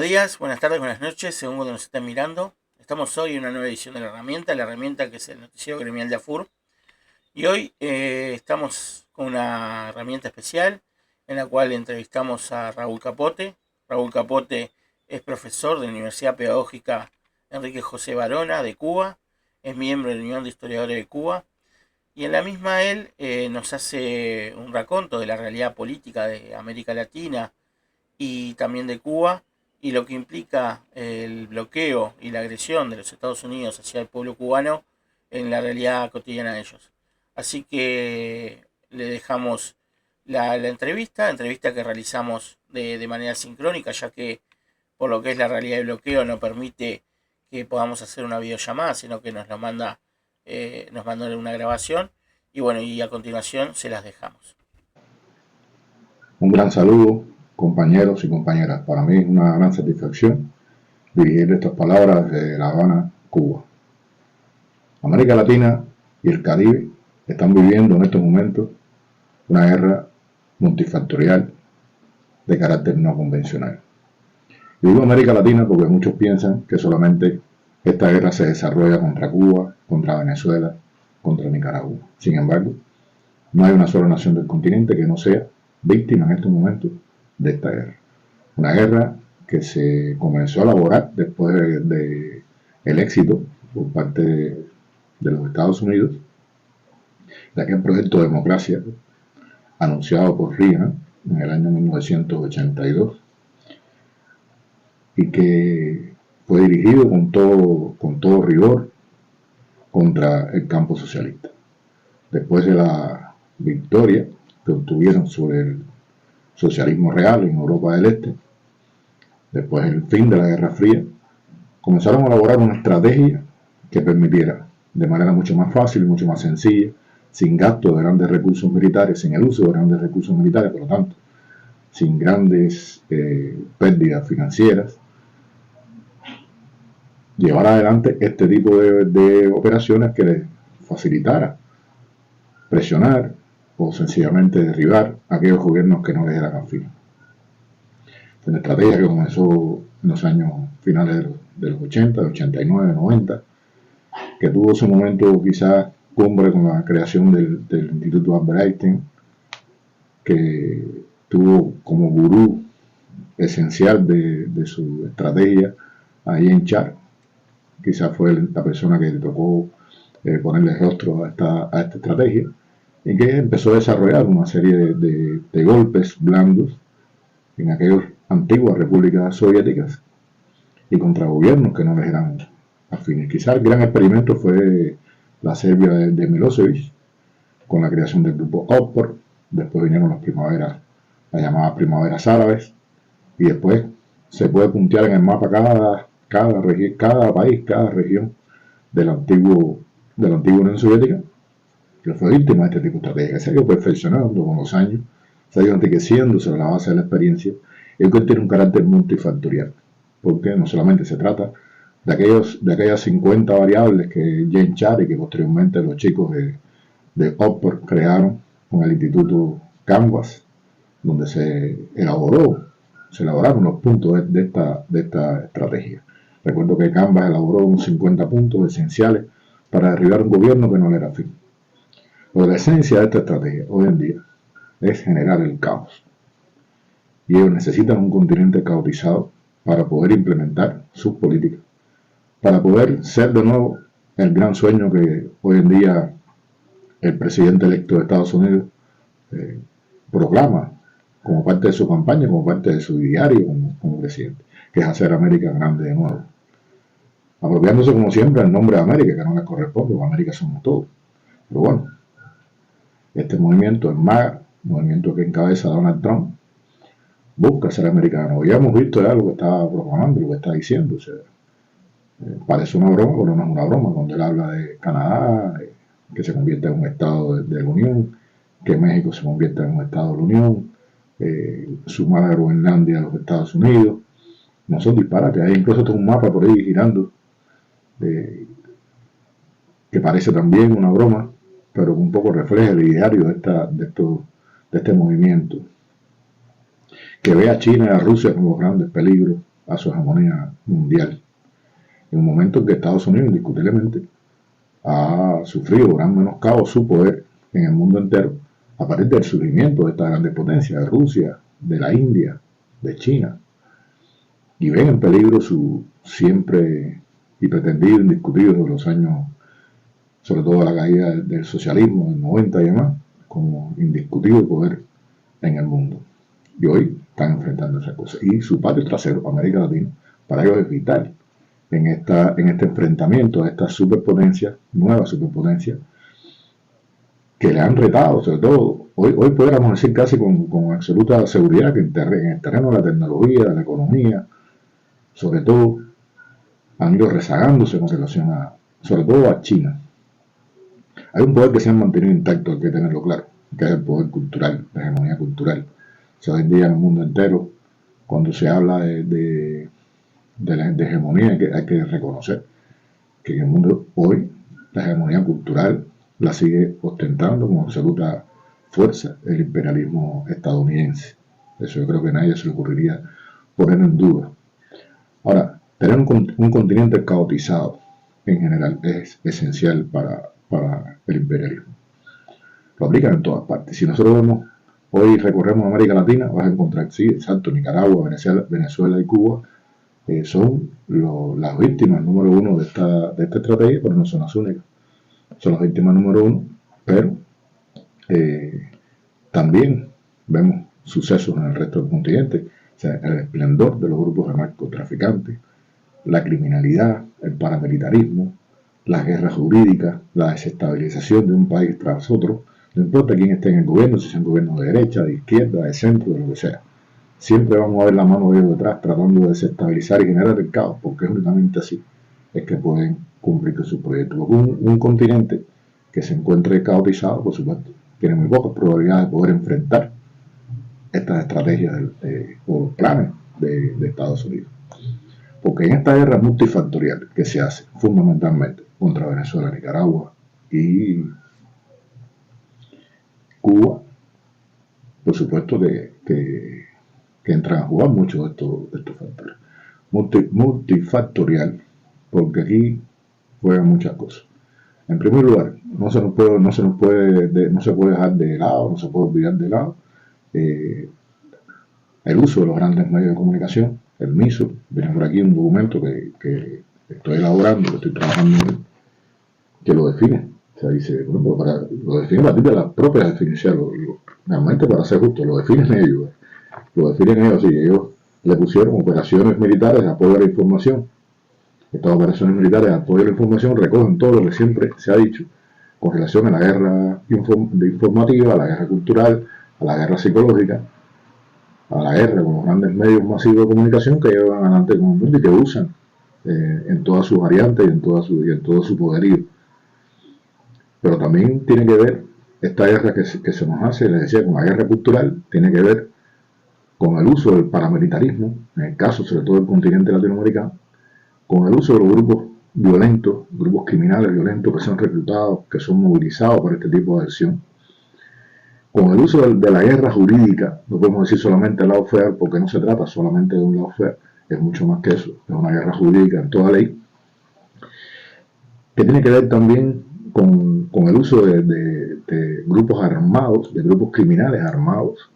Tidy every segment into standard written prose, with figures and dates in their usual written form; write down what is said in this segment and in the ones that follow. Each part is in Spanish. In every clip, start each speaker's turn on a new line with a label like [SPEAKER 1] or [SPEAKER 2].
[SPEAKER 1] días, buenas tardes, buenas noches, según cuando nos estén mirando. Estamos hoy en una nueva edición de la herramienta que es el noticiero gremial de AFUR. Y hoy estamos con una herramienta especial en la cual entrevistamos a Raúl Capote. Raúl Capote es profesor de la Universidad Pedagógica Enrique José Varona de Cuba, es miembro de la Unión de Historiadores de Cuba, y en la misma él nos hace un raconto de la realidad política de América Latina y también de Cuba, y lo que implica el bloqueo y la agresión de los Estados Unidos hacia el pueblo cubano en la realidad cotidiana de ellos. Así que le dejamos la entrevista que realizamos de manera sincrónica, ya que por lo que es la realidad del bloqueo no permite que podamos hacer una videollamada, sino que nos manda una grabación, y bueno, y a continuación se las dejamos.
[SPEAKER 2] Un gran saludo, compañeros y compañeras. Para mí es una gran satisfacción dirigir estas palabras de La Habana, Cuba. América Latina y el Caribe están viviendo en estos momentos una guerra multifactorial de carácter no convencional. Y digo América Latina porque muchos piensan que solamente esta guerra se desarrolla contra Cuba, contra Venezuela, contra Nicaragua. Sin embargo, no hay una sola nación del continente que no sea víctima en estos momentos de esta guerra. Una guerra que se comenzó a elaborar después de el éxito por parte de los Estados Unidos de aquel proyecto de democracia anunciado por Reagan en el año 1982 y que fue dirigido con todo rigor contra el campo socialista. Después de la victoria que obtuvieron sobre el socialismo real en Europa del Este, después del fin de la Guerra Fría, comenzaron a elaborar una estrategia que permitiera de manera mucho más fácil y mucho más sencilla, sin gasto de grandes recursos militares, sin el uso de grandes recursos militares, por lo tanto, sin grandes pérdidas financieras, llevar adelante este tipo de operaciones que les facilitara presionar o sencillamente derribar a aquellos gobiernos que no les eran afines. Es una estrategia que comenzó en los años finales de los 80, de 89, 90, que tuvo su momento quizás cumbre con la creación del Instituto Albert Einstein, que tuvo como gurú esencial de su estrategia a James Char. Quizás fue la persona que le tocó ponerle rostro a esta estrategia, y que empezó a desarrollar una serie de golpes blandos en aquellas antiguas repúblicas soviéticas y contra gobiernos que no les eran afines. Quizás el gran experimento fue la Serbia de Milosevic, con la creación del grupo OPOR. Después vinieron las llamadas primaveras árabes, y después se puede puntear en el mapa cada país, cada región de la antigua Unión Soviética, que fue víctima de este tipo de estrategia, que se ha ido perfeccionando con los años, se ha ido enriqueciendo sobre la base de la experiencia, y que tiene un carácter multifactorial, porque no solamente se trata de aquellas 50 variables que James Char y que posteriormente los chicos de Oxford crearon con el Instituto Canvas, donde se elaboraron los puntos de esta estrategia. Recuerdo que Canvas elaboró unos 50 puntos esenciales para derribar un gobierno que no le era afín. Pero la esencia de esta estrategia hoy en día es generar el caos. Y ellos necesitan un continente caotizado para poder implementar sus políticas, para poder ser de nuevo el gran sueño que hoy en día el presidente electo de Estados Unidos proclama como parte de su campaña, como parte de su diario como presidente, que es hacer América grande de nuevo. Apropiándose como siempre el nombre de América, que no le corresponde, porque América somos todos. Pero bueno, este movimiento, el MAGA, movimiento que encabeza Donald Trump, busca ser americano. Ya hemos visto ya lo que está proclamando, lo que está diciendo. O sea, parece una broma, pero no es una broma. Cuando él habla de Canadá, que se convierte en un estado de la Unión, que México se convierta en un estado de la Unión, sumar a Groenlandia a los Estados Unidos. No son disparates. Hay incluso un mapa por ahí girando que parece también una broma, pero un poco refleja el ideario de este movimiento, que ve a China y a Rusia como grandes peligros a su hegemonía mundial. En un momento en que Estados Unidos indiscutiblemente ha sufrido gran menoscabo su poder en el mundo entero a partir del surgimiento de estas grandes potencias, de Rusia, de la India, de China, y ven en peligro su siempre y pretendido indiscutido de los años, sobre todo la caída del socialismo del 90 y demás, como indiscutible poder en el mundo. Y hoy están enfrentando esas cosas. Y su patio trasero, América Latina, para ellos es vital en este enfrentamiento a estas superpotencias, nuevas superpotencias, que le han retado, sobre todo, hoy podríamos decir casi con absoluta seguridad que en el terreno de la tecnología, de la economía, sobre todo, han ido rezagándose con relación a, sobre todo a China. Hay un poder que se ha mantenido intacto, hay que tenerlo claro, que es el poder cultural, la hegemonía cultural. O sea, hoy en día en el mundo entero, cuando se habla de hegemonía, hay que reconocer que en el mundo hoy la hegemonía cultural la sigue ostentando con absoluta fuerza el imperialismo estadounidense. Eso yo creo que a nadie se le ocurriría poner en duda. Ahora, tener un continente caotizado en general es esencial para el imperialismo. Lo aplican en todas partes. Si nosotros vemos, hoy recorremos América Latina, vas a encontrar, sí, exacto, Nicaragua, Venezuela y Cuba, son las víctimas número uno de esta estrategia, pero no son las únicas. Son las víctimas número uno, pero también vemos sucesos en el resto del continente. O sea, el esplendor de los grupos de narcotraficantes, la criminalidad, el paramilitarismo, las guerras jurídicas, la desestabilización de un país tras otro, no importa quién esté en el gobierno, si es un gobierno de derecha, de izquierda, de centro, de lo que sea. Siempre vamos a ver la mano de ellos detrás tratando de desestabilizar y generar el caos, porque es únicamente así es que pueden cumplir con sus proyectos. Porque un continente que se encuentre caotizado, por supuesto, tiene muy pocas probabilidades de poder enfrentar estas estrategias o planes de Estados Unidos. Porque en esta guerra multifactorial que se hace fundamentalmente contra Venezuela, Nicaragua y Cuba, por supuesto que entran a jugar muchos de estos factores. Multifactorial, porque aquí juegan muchas cosas. En primer lugar, no se puede dejar de lado, no se puede olvidar de lado el uso de los grandes medios de comunicación, el MISO. Viene por aquí un documento que estoy elaborando, que estoy trabajando en él, que lo define. O sea, dice, bueno, lo define a partir de las propias definiciones. Realmente, para ser justo, lo definen ellos. Sí, ellos le pusieron operaciones militares de apoyo a la información. Estas operaciones militares de apoyo a la información recogen todo lo que siempre se ha dicho con relación a la guerra informativa, a la guerra cultural, a la guerra psicológica, a la guerra con los grandes medios masivos de comunicación que llevan adelante con el mundo y que usan en todas sus variantes y en todo su poderío. Pero también tiene que ver esta guerra que se nos hace, les decía, con la guerra cultural, tiene que ver con el uso del paramilitarismo, en el caso sobre todo del continente latinoamericano, con el uso de los grupos violentos, grupos criminales violentos que son reclutados, que son movilizados por este tipo de acción, con el uso de la guerra jurídica. No podemos decir solamente el lawfare, porque no se trata solamente de un lawfare, es mucho más que eso, es una guerra jurídica en toda ley, que tiene que ver también con el uso de grupos armados, de grupos criminales armados.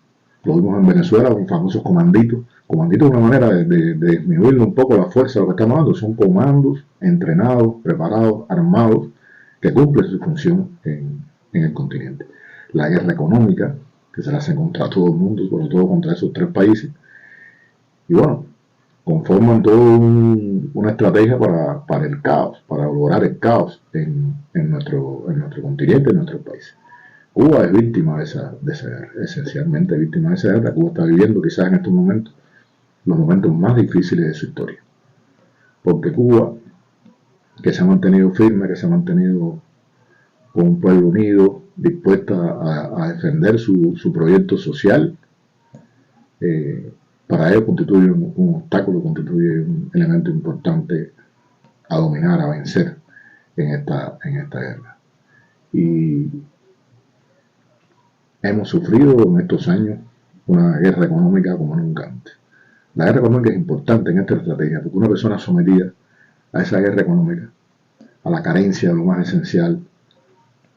[SPEAKER 2] Lo vimos en Venezuela con famosos comanditos. Comanditos es una manera de disminuirle un poco la fuerza de lo que estamos hablando. Son comandos entrenados, preparados, armados, que cumplen su función en el continente. La guerra económica, que se la hace contra todo el mundo, sobre todo contra esos tres países. Y bueno, conforman toda una estrategia para el caos, para lograr el caos en nuestro continente, en nuestro país. Cuba es víctima de esa guerra, esencialmente víctima de esa guerra. Cuba está viviendo quizás en estos momentos los momentos más difíciles de su historia. Porque Cuba, que se ha mantenido firme, que se ha mantenido con un pueblo unido, dispuesta a defender su proyecto social, para ello constituye un obstáculo, constituye un elemento importante a dominar, a vencer en esta guerra. Y hemos sufrido en estos años una guerra económica como nunca antes. La guerra económica es importante en esta estrategia, porque una persona sometida a esa guerra económica, a la carencia de lo más esencial,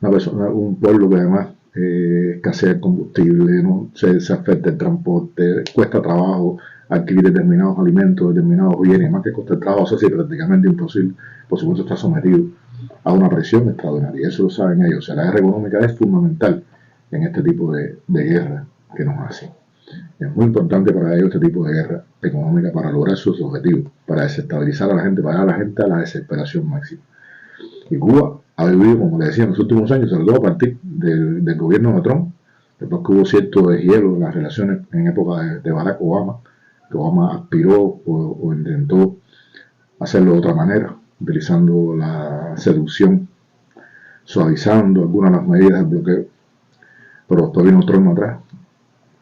[SPEAKER 2] un pueblo que además escasea el combustible, ¿no? se afecta el transporte, cuesta trabajo adquirir determinados alimentos, determinados bienes, más que cuesta el trabajo, es prácticamente imposible, por supuesto está sometido a una presión extraordinaria, eso lo saben ellos. O sea, la guerra económica es fundamental en este tipo de guerra que nos hacen. Es muy importante para ellos este tipo de guerra económica para lograr sus objetivos, para desestabilizar a la gente, para dar a la gente a la desesperación máxima. Y Cuba ha vivido, como le decía, en los últimos años, sobre todo a partir del gobierno de Trump, después que hubo cierto deshielo en las relaciones en época de Barack Obama, que Obama aspiró o intentó hacerlo de otra manera, utilizando la seducción, suavizando algunas de las medidas del bloqueo, pero después vino Trump atrás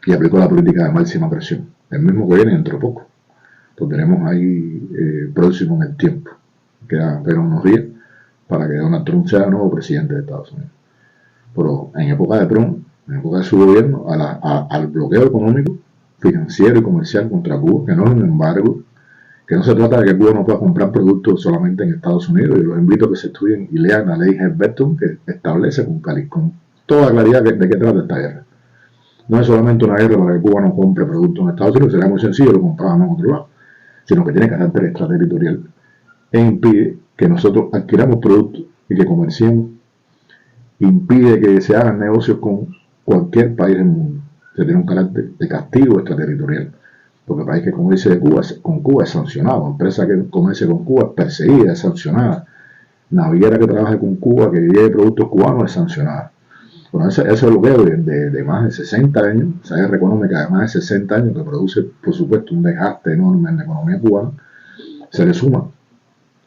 [SPEAKER 2] y aplicó la política de máxima presión, el mismo que viene dentro de poco. Lo tenemos ahí próximo en el tiempo, quedan apenas unos días para que Donald Trump sea el nuevo presidente de Estados Unidos. Pero en época de Trump, en época de su gobierno, al bloqueo económico, financiero y comercial contra Cuba, que no es un embargo, que no se trata de que Cuba no pueda comprar productos solamente en Estados Unidos. Yo los invito a que se estudien y lean la ley Helms-Burton, que establece con toda claridad de qué trata esta guerra. No es solamente una guerra para que Cuba no compre productos en Estados Unidos, sería muy sencillo, lo comprábamos en otro lado, sino que tiene carácter extraterritorial e impide que nosotros adquiramos productos y que comerciemos, impide que se hagan negocios con cualquier país del mundo. Se tiene un carácter de castigo extraterritorial, porque el país que comercie de Cuba, con Cuba es sancionado, empresa que comercie con Cuba es perseguida, es sancionada, naviera que trabaje con Cuba, que lleve productos cubanos es sancionada. Bueno, ese bloqueo de más de 60 años, esa guerra económica de más de 60 años que produce, por supuesto, un desgaste enorme en la economía cubana, se le suma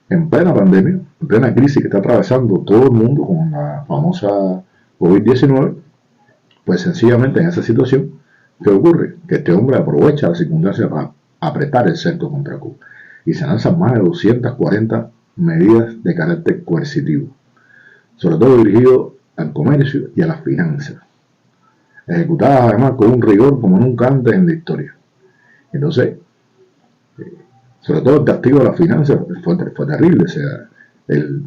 [SPEAKER 2] en plena pandemia, en plena crisis que está atravesando todo el mundo con la famosa COVID-19, pues sencillamente en esa situación, ¿qué ocurre? Que este hombre aprovecha la circunstancia para apretar el cerco contra Cuba y se lanzan más de 240 medidas de carácter coercitivo, sobre todo dirigido al comercio y a las finanzas, ejecutadas además con un rigor como nunca antes en la historia. Entonces, sobre todo el castigo de las finanzas fue terrible, o sea,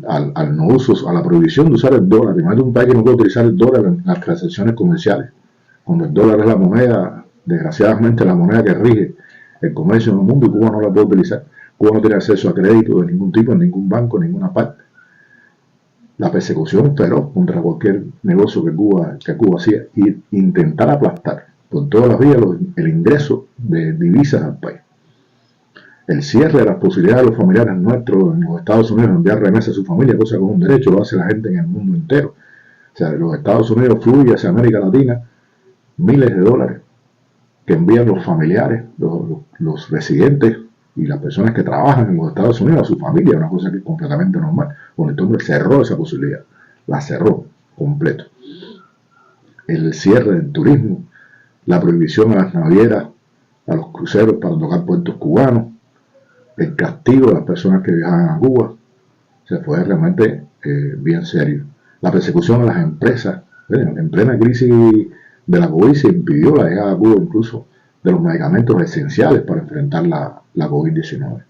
[SPEAKER 2] al no uso, a la prohibición de usar el dólar, y más de un país que no puede utilizar el dólar en las transacciones comerciales, cuando el dólar es la moneda, desgraciadamente la moneda que rige el comercio en el mundo, y Cuba no la puede utilizar. Cuba no tiene acceso a crédito de ningún tipo, en ningún banco, en ninguna parte. La persecución feroz contra cualquier negocio que Cuba hacía, y intentar aplastar por todas las vías el ingreso de divisas al país. El cierre de las posibilidades de los familiares nuestros en los Estados Unidos de enviar remesas a su familia, cosa que es un derecho, lo hace la gente en el mundo entero. O sea, de los Estados Unidos fluye hacia América Latina miles de dólares que envían los familiares, los residentes y las personas que trabajan en los Estados Unidos a su familia, una cosa que es completamente normal. Bueno, este hombre cerró esa posibilidad, la cerró completo. El cierre del turismo, la prohibición a las navieras, a los cruceros para tocar puertos cubanos, el castigo de las personas que viajan a Cuba, se fue realmente bien serio. La persecución a las empresas, en plena crisis de la COVID se impidió la llegada a Cuba incluso de los medicamentos esenciales para enfrentar la COVID-19.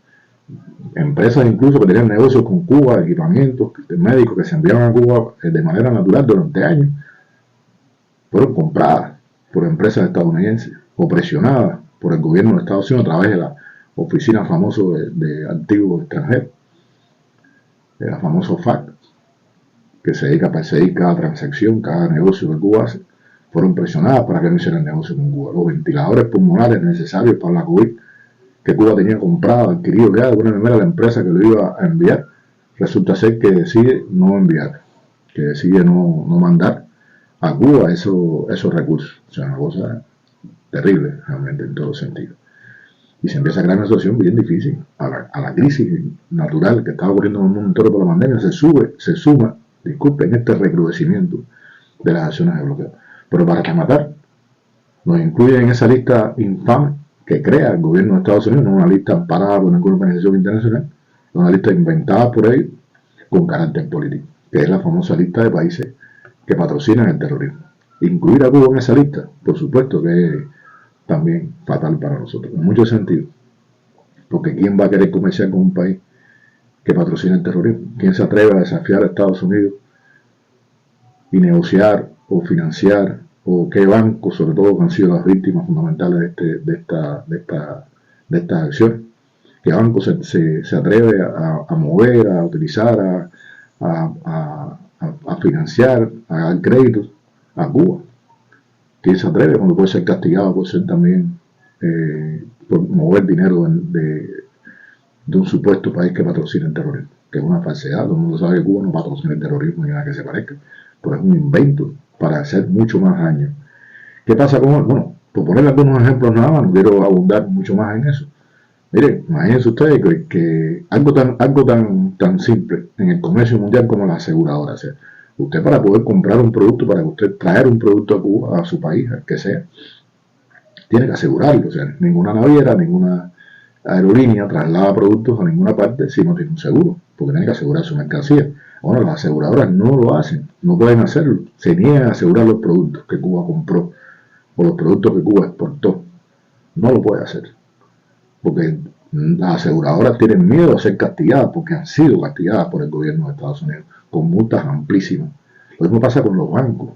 [SPEAKER 2] Empresas incluso que tenían negocios con Cuba, equipamientos médicos que se enviaban a Cuba de manera natural durante años, fueron compradas por empresas estadounidenses o presionadas por el gobierno de Estados Unidos a través de la oficina famosa de activos extranjeros, la famosa FAC, que se dedica a perseguir cada transacción, cada negocio que Cuba hace, fueron presionadas para que no hicieran negocio con Cuba. Los ventiladores pulmonares necesarios para la COVID que Cuba tenía comprado, adquirido ya de alguna manera la empresa que lo iba a enviar, resulta ser que decide no enviar, que decide no mandar a Cuba esos recursos. O sea, una cosa terrible realmente en todo sentido. Y se empieza a crear una situación bien difícil a la crisis natural que estaba ocurriendo en el mundo entero por la pandemia. Se suma, disculpen, este recrudecimiento de las acciones de bloqueo. Pero para rematar, nos incluyen en esa lista infame que crea el gobierno de Estados Unidos, no una lista amparada por ninguna organización internacional, una lista inventada por ellos con carácter político, que es la famosa lista de países que patrocinan el terrorismo. Incluir a Cuba en esa lista, por supuesto que es también fatal para nosotros, en muchos sentidos. Porque ¿quién va a querer comerciar con un país que patrocina el terrorismo? ¿Quién se atreve a desafiar a Estados Unidos y negociar o financiar, o qué bancos, sobre todo, que han sido las víctimas fundamentales de estas acciones? ¿Qué banco se atreve a mover, a utilizar, a financiar, a dar créditos a Cuba? ¿Quién se atreve cuando puede ser castigado por ser también por mover dinero de un supuesto país que patrocina el terrorismo? Que es una falsedad. Todo el mundo sabe que Cuba no patrocina el terrorismo ni nada que se parezca, pero es un invento para hacer mucho más daño. ¿Qué pasa con él? Bueno, por poner algunos ejemplos nada más, no quiero abundar mucho más en eso. Mire, imagínense ustedes que algo tan simple en el comercio mundial como las aseguradoras. O sea, usted, para poder comprar un producto, para que usted traer un producto a Cuba, a su país, al que sea, tiene que asegurarlo. O sea, ninguna naviera, ninguna aerolínea traslada productos a ninguna parte si no tiene un seguro, porque tiene que asegurar su mercancía. Bueno, las aseguradoras no lo hacen, no pueden hacerlo. Se niegan a asegurar los productos que Cuba compró o los productos que Cuba exportó. No lo puede hacer, porque las aseguradoras tienen miedo a ser castigadas, porque han sido castigadas por el gobierno de Estados Unidos con multas amplísimas. Lo mismo pasa con los bancos.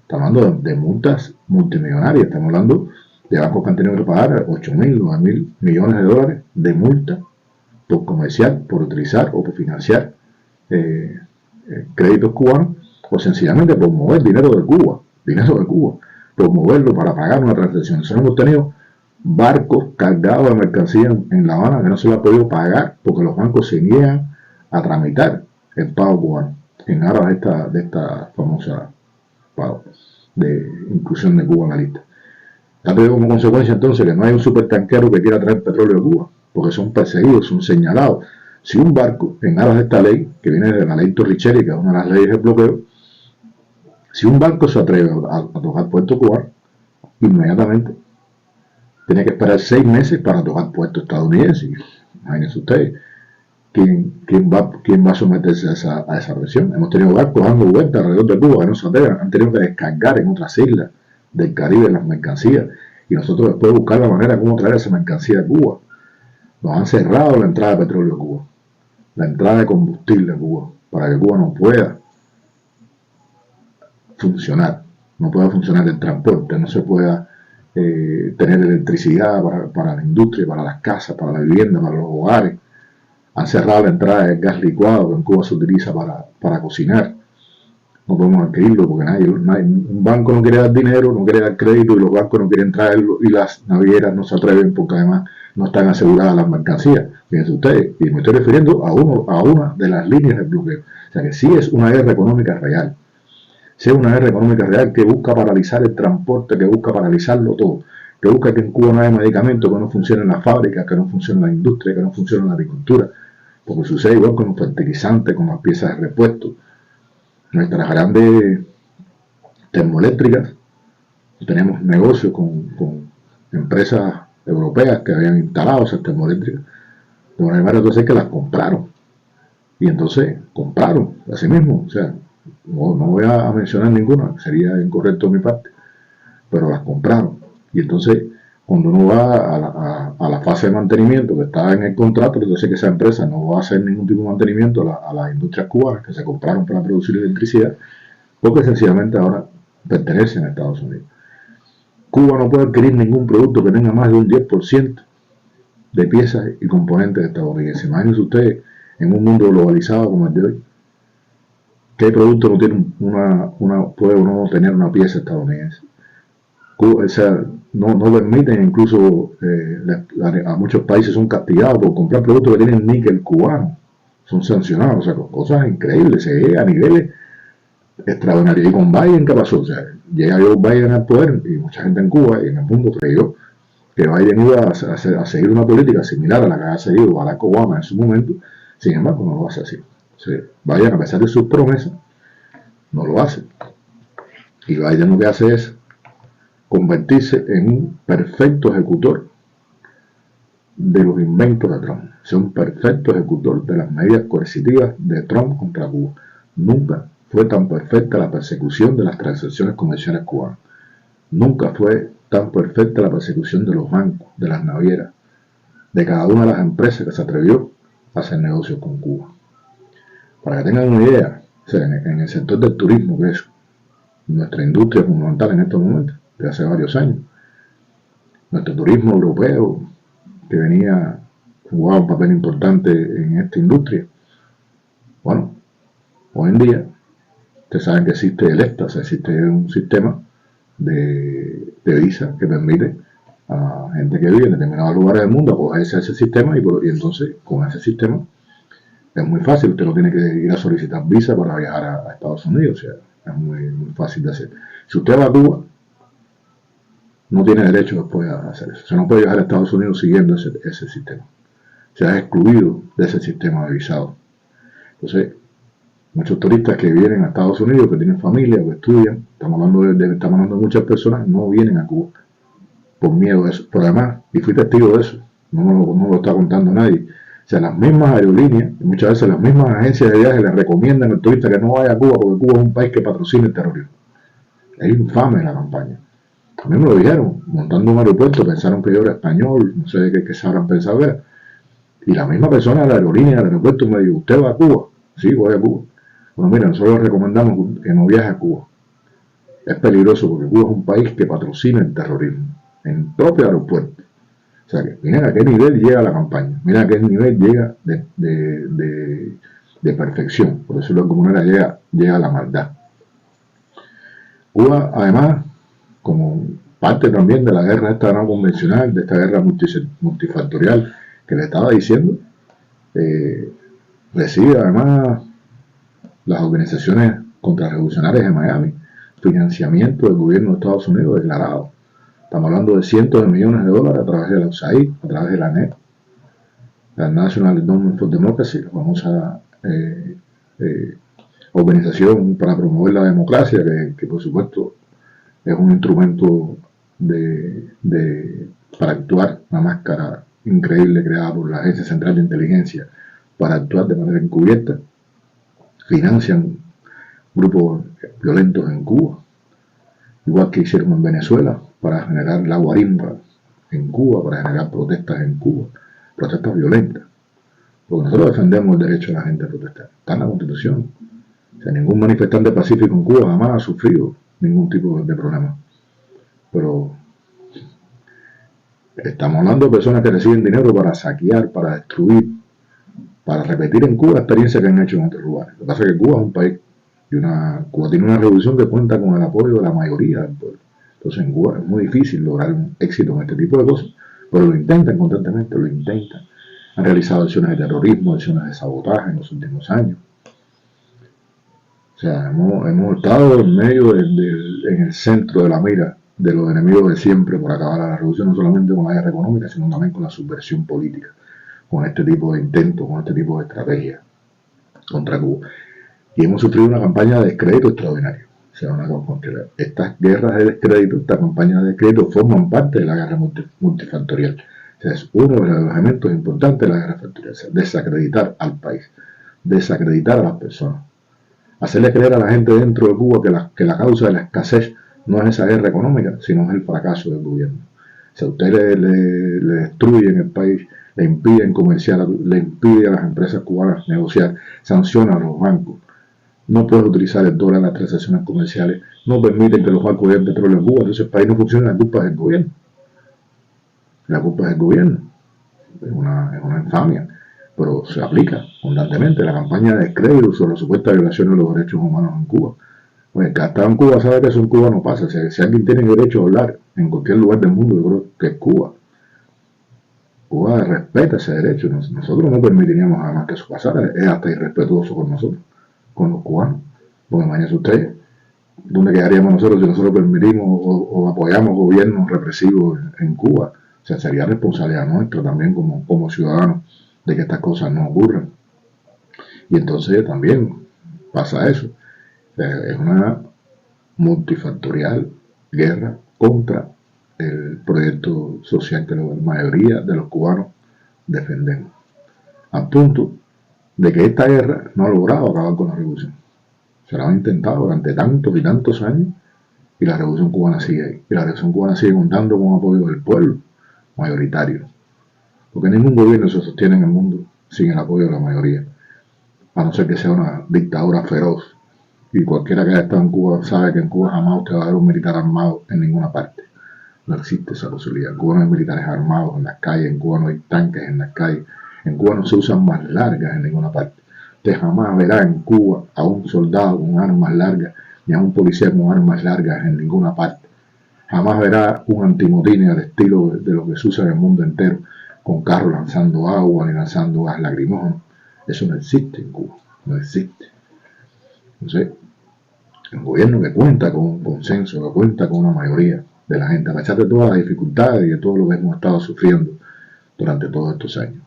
[SPEAKER 2] Estamos hablando de multas multimillonarias. Estamos hablando de bancos que han tenido que pagar 8.000, 9.000 millones de dólares de multa por comerciar, por utilizar o por financiar créditos cubanos, o sencillamente por mover dinero de Cuba, por moverlo para pagar una transacción. Nosotros hemos tenido barcos cargados de mercancía en La Habana que no se lo ha podido pagar porque los bancos se niegan a tramitar el pago cubano en aras de esta famosa pago de inclusión de Cuba en la lista. Ha tenido como consecuencia entonces que no hay un supertanquero que quiera traer petróleo a Cuba, porque son perseguidos, son señalados. Si un barco, en aras de esta ley, que viene de la ley Torricelli, que es una de las leyes del bloqueo, si un barco se atreve a tocar puerto cubano, inmediatamente tiene que esperar 6 meses para tocar puerto estadounidense. Imagínense ustedes, ¿quién va a someterse a esa presión? Hemos tenido barcos dando vueltas alrededor de Cuba que no se atreven, han tenido que descargar en otras islas del Caribe las mercancías, y nosotros después buscar la manera de cómo traer esa mercancía a Cuba. Nos han cerrado la entrada de petróleo a Cuba, la entrada de combustible a Cuba, para que Cuba no pueda funcionar, el transporte, no se pueda tener electricidad para la industria, para las casas, para la vivienda, para los hogares. Han cerrado la entrada del gas licuado que en Cuba se utiliza para cocinar. No podemos adquirirlo porque un banco no quiere dar dinero, no quiere dar crédito, y los bancos no quieren traerlo, y las navieras no se atreven porque además no están aseguradas las mercancías. Fíjense ustedes, y me estoy refiriendo a una de las líneas del bloqueo. O sea que sí es una guerra económica real. Sí es una guerra económica real que busca paralizar el transporte, que busca paralizarlo todo, que busca que en Cuba no haya medicamentos, que no funcionen las fábricas, que no funcione la industria, que no funcione la agricultura. Porque sucede igual con los fertilizantes, con las piezas de repuesto. Nuestras grandes termoeléctricas, tenemos negocios con empresas europeas que habían instalado esas termoeléctricas, de una manera entonces que las compraron. Y entonces compraron, así mismo, o sea, no voy a mencionar ninguna, sería incorrecto de mi parte, pero las compraron. Y entonces, cuando uno va a la fase de mantenimiento que está en el contrato, entonces que esa empresa no va a hacer ningún tipo de mantenimiento a las industrias cubanas que se compraron para producir electricidad, porque sencillamente ahora pertenecen a Estados Unidos. Cuba no puede adquirir ningún producto que tenga más de un 10% de piezas y componentes estadounidenses. Imagínense ustedes, en un mundo globalizado como el de hoy, ¿qué producto no tiene puede uno tener una pieza estadounidense? Cuba, o sea, no permiten, incluso a muchos países son castigados por comprar productos que tienen níquel cubano, son sancionados, o sea, cosas increíbles, se llega a niveles extraordinarios. Y con Biden, ¿qué pasó? O sea, llega Joe Biden al poder, y mucha gente en Cuba y en el mundo creyó que Biden iba a seguir una política similar a la que ha seguido Barack Obama en su momento. Sin embargo, no lo hace así. O sea, Biden, a pesar de sus promesas, no lo hace. Y Biden lo que hace es convertirse en un perfecto ejecutor de los inventos de Trump. Es un perfecto ejecutor de las medidas coercitivas de Trump contra Cuba. Nunca fue tan perfecta la persecución de las transacciones comerciales cubanas. Nunca fue tan perfecta la persecución de los bancos, de las navieras, de cada una de las empresas que se atrevió a hacer negocios con Cuba. Para que tengan una idea, o sea, en el sector del turismo, que es nuestra industria fundamental en estos momentos, de hace varios años, nuestro turismo europeo, que venía jugaba un papel importante en esta industria. Bueno, hoy en día, ustedes saben que existe el EFTA, o sea, existe un sistema de visa que permite a gente que vive en determinados lugares del mundo acogerse a ese sistema y entonces con ese sistema es muy fácil, usted no tiene que ir a solicitar visa para viajar a Estados Unidos, o sea, es muy fácil de hacer. Si usted va a Cuba, no tiene derecho después a hacer eso. O sea, no puede viajar a Estados Unidos siguiendo ese sistema. Se ha excluido de ese sistema de visado. Entonces, muchos turistas que vienen a Estados Unidos, que tienen familia, que estudian, estamos hablando de muchas personas, no vienen a Cuba por miedo a eso. Pero además, y fui testigo de eso, no lo está contando nadie. O sea, las mismas aerolíneas, y muchas veces las mismas agencias de viaje le recomiendan al turista que no vaya a Cuba porque Cuba es un país que patrocina el terrorismo. Es infame la campaña. A mí me lo dijeron, montando un aeropuerto, pensaron que yo era español, no sé qué se habrán pensado era. Y la misma persona de la aerolínea del aeropuerto me dijo, ¿usted va a Cuba? Sí, voy a Cuba. Bueno, mira, nosotros recomendamos que no viaje a Cuba. Es peligroso porque Cuba es un país que patrocina el terrorismo en el propio aeropuerto. O sea, que miren a qué nivel llega la campaña, miren a qué nivel llega de perfección, por decirlo de alguna manera, llega a la maldad. Cuba, además, como parte también de la guerra esta no convencional, de esta guerra multifactorial que le estaba diciendo, recibe además las organizaciones contrarrevolucionarias de Miami financiamiento del gobierno de Estados Unidos declarado. Estamos hablando de cientos de millones de dólares a través de la USAID, a través de la NEP, la National Endowment for Democracy, la famosa organización para promover la democracia, que por supuesto es un instrumento para actuar, una máscara increíble creada por la Agencia Central de Inteligencia para actuar de manera encubierta. Financian grupos violentos en Cuba, igual que hicieron en Venezuela, para generar la guarimba en Cuba, para generar protestas en Cuba, protestas violentas. Porque nosotros defendemos el derecho de la gente a protestar. Está en la Constitución. O sea, ningún manifestante pacífico en Cuba jamás ha sufrido ningún tipo de problema. Pero estamos hablando de personas que reciben dinero para saquear, para destruir, para repetir en Cuba experiencias que han hecho en otros lugares. Lo que pasa es que Cuba es un país y Cuba tiene una revolución que cuenta con el apoyo de la mayoría del pueblo. Entonces en Cuba es muy difícil lograr un éxito en este tipo de cosas, pero lo intentan constantemente, lo intentan. Han realizado acciones de terrorismo, acciones de sabotaje en los últimos años. O sea, hemos estado en medio en el centro de la mira de los enemigos de siempre por acabar la revolución, no solamente con la guerra económica, sino también con la subversión política, con este tipo de intentos, con este tipo de estrategias contra Cuba. Y hemos sufrido una campaña de descrédito extraordinaria. O sea, estas guerras de descrédito, estas campañas de descrédito forman parte de la guerra multifactorial. O sea, es uno de los elementos importantes de la guerra factorial. O sea, desacreditar al país, desacreditar a las personas. Hacerle creer a la gente dentro de Cuba que la causa de la escasez no es esa guerra económica, sino es el fracaso del gobierno. O sea, ustedes le destruyen el país, le impiden comerciar, le impiden a las empresas cubanas negociar, sancionan a los bancos. No puedes utilizar el dólar en las transacciones comerciales, no permiten que los bancos den petróleo en Cuba, entonces el país no funciona, la culpa es del gobierno. La culpa es del gobierno. Es una infamia, pero se aplica constantemente la campaña de descrédito sobre la supuesta violación de los derechos humanos en Cuba. Pues el que ha estado en Cuba sabe que eso en Cuba no pasa. O sea, si alguien tiene derecho a hablar en cualquier lugar del mundo, yo creo que es Cuba. Cuba respeta ese derecho. Nosotros no permitiríamos además que eso pasara. Es hasta irrespetuoso con nosotros, con los cubanos. Porque imagínense ustedes, ¿dónde quedaríamos nosotros si nosotros permitimos o apoyamos gobiernos represivos en Cuba? O sea, sería responsabilidad nuestra también como ciudadanos de que estas cosas no ocurran. Y entonces también pasa eso. Es una multifactorial guerra contra el proyecto social que la mayoría de los cubanos defendemos. Al punto de que esta guerra no ha logrado acabar con la revolución. Se la han intentado durante tantos y tantos años y la revolución cubana sigue ahí. Y la revolución cubana sigue contando con apoyo del pueblo mayoritario. porque ningún gobierno se sostiene en el mundo sin el apoyo de la mayoría, a no ser que sea una dictadura feroz. Y cualquiera que haya estado en Cuba sabe que en Cuba jamás usted va a ver un militar armado en ninguna parte. No existe esa posibilidad. En Cuba no hay militares armados en las calles, en Cuba no hay tanques en las calles, en Cuba no se usan armas largas en ninguna parte. Usted jamás verá en Cuba a un soldado con armas largas ni a un policía con armas largas en ninguna parte. Jamás verá un antimotines al estilo de lo que se usa en el mundo entero, con carros lanzando agua ni lanzando gas lacrimógeno. Eso no existe en Cuba, no existe. Entonces, un gobierno que cuenta con un consenso, que cuenta con una mayoría de la gente, a pesar de todas las dificultades y de todo lo que hemos estado sufriendo durante todos estos años.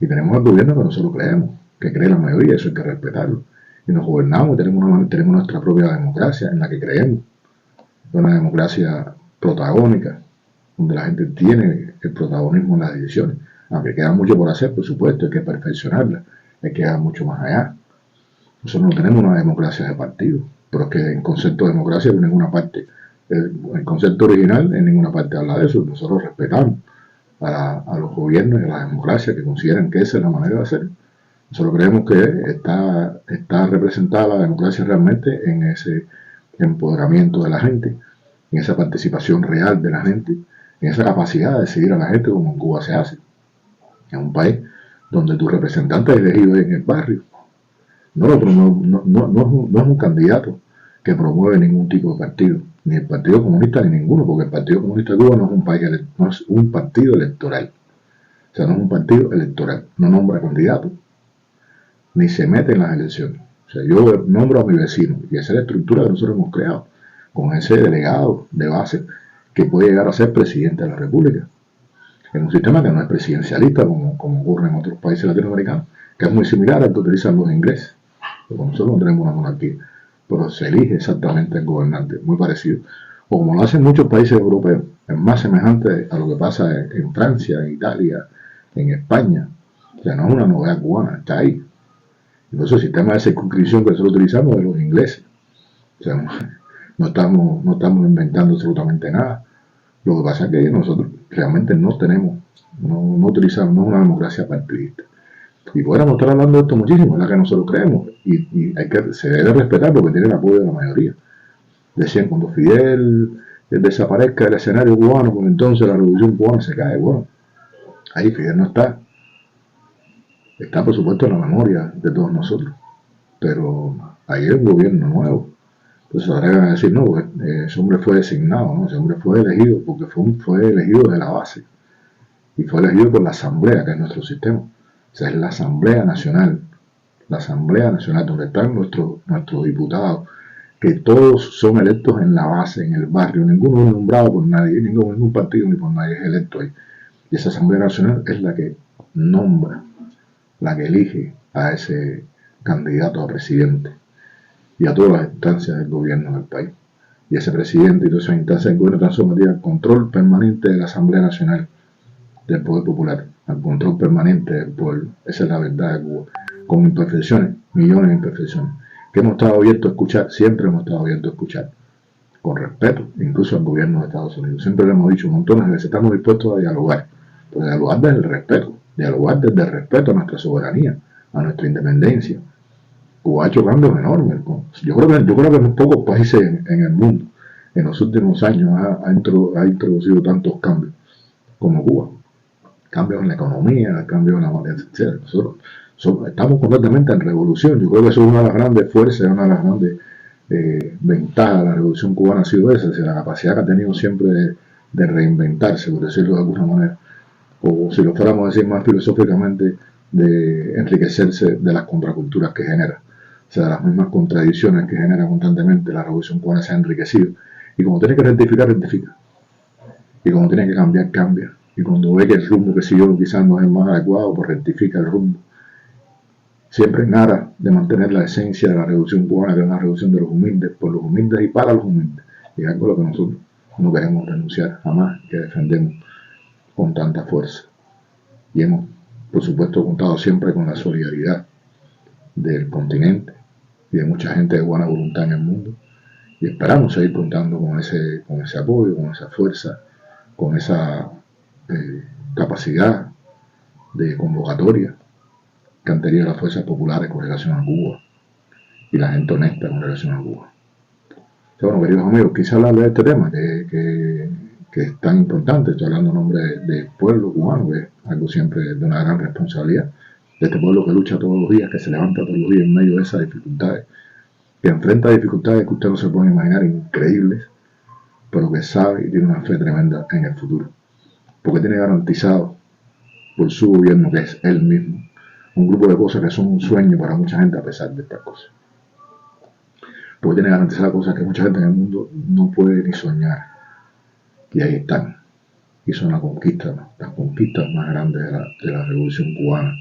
[SPEAKER 2] Y tenemos el gobierno que nosotros creemos, que cree la mayoría, eso hay que respetarlo. Y nos gobernamos y tenemos nuestra propia democracia en la que creemos. Una democracia protagónica, donde la gente tiene el protagonismo en las decisiones. Aunque queda mucho por hacer, por supuesto, hay que perfeccionarla, hay que ir mucho más allá. Nosotros no tenemos una democracia de partido, pero es que en concepto de democracia en ninguna parte, el concepto original en ninguna parte habla de eso. Nosotros respetamos a los gobiernos y a la democracia que consideran que esa es la manera de hacer. Nosotros creemos que está representada la democracia realmente en ese empoderamiento de la gente, en esa participación real de la gente, en esa capacidad de decidir a la gente como en Cuba se hace. En un país donde tu representante es elegido en el barrio. No es un candidato que promueve ningún tipo de partido, ni el Partido Comunista ni ninguno, porque el Partido Comunista de Cuba no es un país, no es un partido electoral. O sea, no es un partido electoral, no nombra candidatos, ni se mete en las elecciones. O sea, yo nombro a mi vecino, y esa es la estructura que nosotros hemos creado, con ese delegado de base que puede llegar a ser presidente de la República. En un sistema que no es presidencialista, como ocurre en otros países latinoamericanos, que es muy similar al que utilizan los ingleses. Porque nosotros no tenemos una monarquía, pero se elige exactamente el gobernante, muy parecido. O como lo hacen muchos países europeos, es más semejante a lo que pasa en Francia, en Italia, en España. O sea, no es una novedad cubana, está ahí. Entonces el sistema de circunscripción que nosotros utilizamos es los ingleses. O sea, no estamos inventando absolutamente nada. Lo que pasa es que nosotros realmente no utilizamos, no es una democracia partidista. Y podríamos estar hablando de esto muchísimo, es la que nosotros creemos. Y se debe respetar porque tiene el apoyo de la mayoría. Decían, cuando Fidel desaparezca del escenario cubano, pues entonces la revolución cubana se cae. Bueno, ahí Fidel no está. Está, por supuesto, en la memoria de todos nosotros. Pero ahí hay un gobierno nuevo. Entonces ahora a decir, no, pues, ese hombre fue designado, ¿no? Ese hombre fue elegido porque fue elegido de la base. Y fue elegido por la Asamblea, que es nuestro sistema. O sea, es la Asamblea Nacional donde están nuestros diputados, que todos son electos en la base, en el barrio, ninguno es nombrado por nadie, ningún partido ni por nadie es electo ahí. Y esa Asamblea Nacional es la que nombra, la que elige a ese candidato a presidente y a todas las instancias del gobierno del país. Y ese presidente y todas esas instancias del gobierno están sometidas al control permanente de la Asamblea Nacional del Poder Popular, al control permanente del pueblo. Esa es la verdad de Cuba, con imperfecciones, millones de imperfecciones, que hemos estado abiertos a escuchar, siempre hemos estado abiertos a escuchar, con respeto, incluso al gobierno de Estados Unidos. Siempre le hemos dicho montones de veces, estamos dispuestos a dialogar, pero dialogar desde el respeto, dialogar desde el respeto a nuestra soberanía, a nuestra independencia. Cuba ha hecho cambios enormes. Yo creo que en pocos países en el mundo en los últimos años ha introducido tantos cambios como Cuba. Cambios en la economía, cambios en la moneda, etc. Nosotros estamos completamente en revolución. Yo creo que eso es una de las grandes fuerzas, una de las grandes ventajas de la revolución cubana ha sido esa, la capacidad que ha tenido siempre de reinventarse, por decirlo de alguna manera, o si lo fuéramos a decir más filosóficamente, de enriquecerse de las contraculturas que genera. O sea, las mismas contradicciones que genera constantemente la revolución cubana se ha enriquecido. Y como tiene que rectificar, rectifica. Y como tiene que cambiar, cambia. Y cuando ve que el rumbo que siguió quizás no es el más adecuado, pues rectifica el rumbo. Siempre en aras de mantener la esencia de la revolución cubana, que es una revolución de los humildes, por los humildes y para los humildes. Y es algo a lo que nosotros no queremos renunciar jamás, que defendemos con tanta fuerza. Y hemos, por supuesto, contado siempre con la solidaridad del continente y de mucha gente de buena voluntad en el mundo. Y esperamos seguir contando con ese apoyo, con esa fuerza, con esa capacidad de convocatoria que han tenido las fuerzas populares con relación a Cuba y la gente honesta con relación a Cuba. Entonces, bueno, queridos amigos, quise hablar de este tema que es tan importante. Estoy hablando en nombre del pueblo cubano, que es algo siempre de una gran responsabilidad, de este pueblo que lucha todos los días, que se levanta todos los días en medio de esas dificultades, que enfrenta dificultades que usted no se puede imaginar, increíbles, pero que sabe y tiene una fe tremenda en el futuro, porque tiene garantizado por su gobierno, que es él mismo, un grupo de cosas que son un sueño para mucha gente a pesar de estas cosas, porque tiene garantizadas cosas que mucha gente en el mundo no puede ni soñar, y ahí están, y son las conquistas más grandes de la revolución cubana,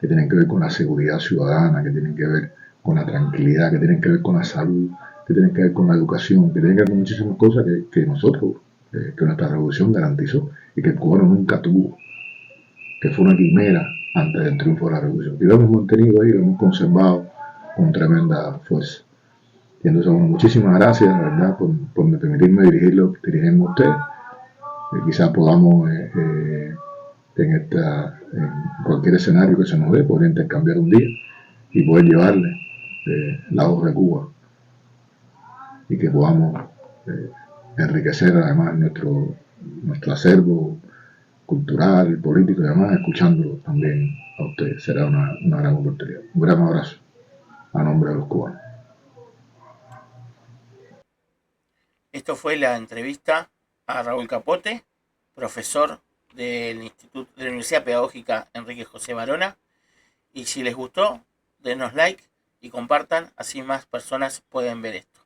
[SPEAKER 2] que tienen que ver con la seguridad ciudadana, que tienen que ver con la tranquilidad, que tienen que ver con la salud, que tienen que ver con la educación, que tienen que ver con muchísimas cosas que nosotros, que nuestra revolución garantizó y que el cubano nunca tuvo, que fue una quimera antes del triunfo de la revolución. Y lo hemos mantenido ahí, lo hemos conservado con tremenda fuerza. Y entonces, bueno, muchísimas gracias, la verdad, por permitirme dirigirme a usted. Quizás podamos, en cualquier escenario que se nos dé, poder intercambiar un día y poder llevarle la voz de Cuba y que podamos enriquecer además nuestro acervo cultural, político y demás, escuchándolo también a usted. Será una gran oportunidad. Un gran abrazo a nombre de los cubanos.
[SPEAKER 1] Esto fue la entrevista a Raúl Capote, profesor del Instituto de la Universidad Pedagógica Enrique José Varona. Y si les gustó, denos like y compartan, así más personas pueden ver esto.